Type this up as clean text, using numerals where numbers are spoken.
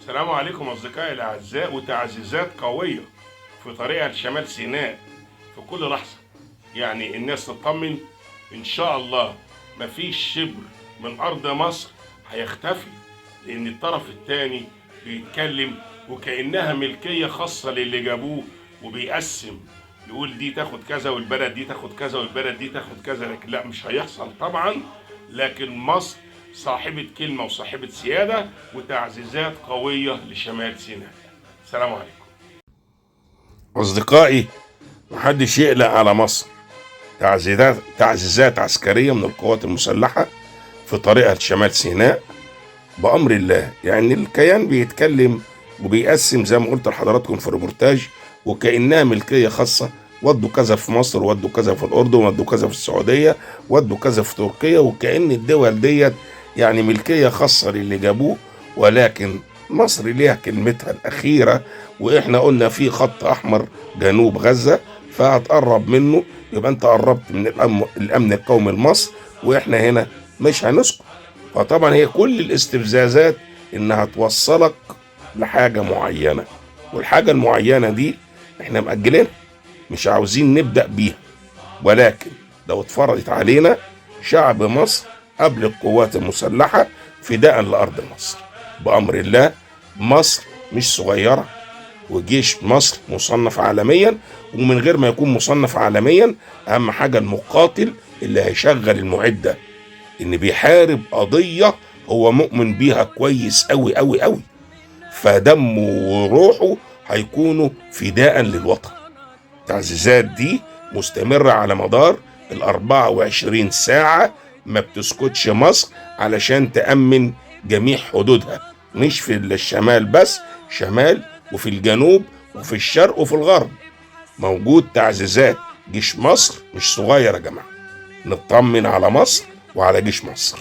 السلام عليكم أصدقائي الأعزاء، وتعزيزات قوية في طريقها لشمال سيناء في كل لحظة. يعني الناس تطمن إن شاء الله مفيش شبر من أرض مصر هيختفي، لأن الطرف الثاني بيتكلم وكأنها ملكية خاصة للي جابوه، وبيقسم يقول دي تاخد كذا والبلد دي تاخد كذا والبلد دي تاخد كذا. لكن لا، مش هيحصل طبعا. لكن مصر صاحبة كلمة وصاحبة سيادة وتعزيزات قوية لشمال سيناء. السلام عليكم أصدقائي. محدش يقلق على مصر. تعزيزات عسكرية من القوات المسلحة في طريقها لشمال سيناء بأمر الله. يعني الكيان بيتكلم وبيقسم زي ما قلت لحضراتكم في الريبورتاج، وكأنها ملكية خاصة. ودوا كذا في مصر، ودوا كذا في الأردن، ودوا كذا في السعودية، ودوا كذا في تركيا، وكأن الدول ديت يعني ملكية خاصة للي جابوه. ولكن مصر ليها كلمتها الأخيرة، وإحنا قلنا في خط أحمر جنوب غزة، فهتقرب منه يبقى أنت قربت من الأمن القومي لمصر، وإحنا هنا مش هنسكت. فطبعا هي كل الاستفزازات إنها توصلك لحاجة معينة، والحاجة المعينة دي إحنا مأجلينها، مش عاوزين نبدأ بيها. ولكن لو اتفرضت علينا، شعب مصر قبل القوات المسلحة فداء لأرض مصر بأمر الله. مصر مش صغيرة، وجيش مصر مصنف عالميا. ومن غير ما يكون مصنف عالميا، أهم حاجة المقاتل اللي هيشغل المعدة إن بيحارب قضية هو مؤمن بيها كويس أوي أوي أوي، فدمه وروحه هيكونوا فداء للوطن. التعزيزات دي مستمرة على مدار 24 ساعة، ما بتسكتش مصر علشان تأمن جميع حدودها، مش في الشمال بس، شمال وفي الجنوب وفي الشرق وفي الغرب موجود تعزيزات. جيش مصر مش صغير يا جماعة، نطمن على مصر وعلى جيش مصر.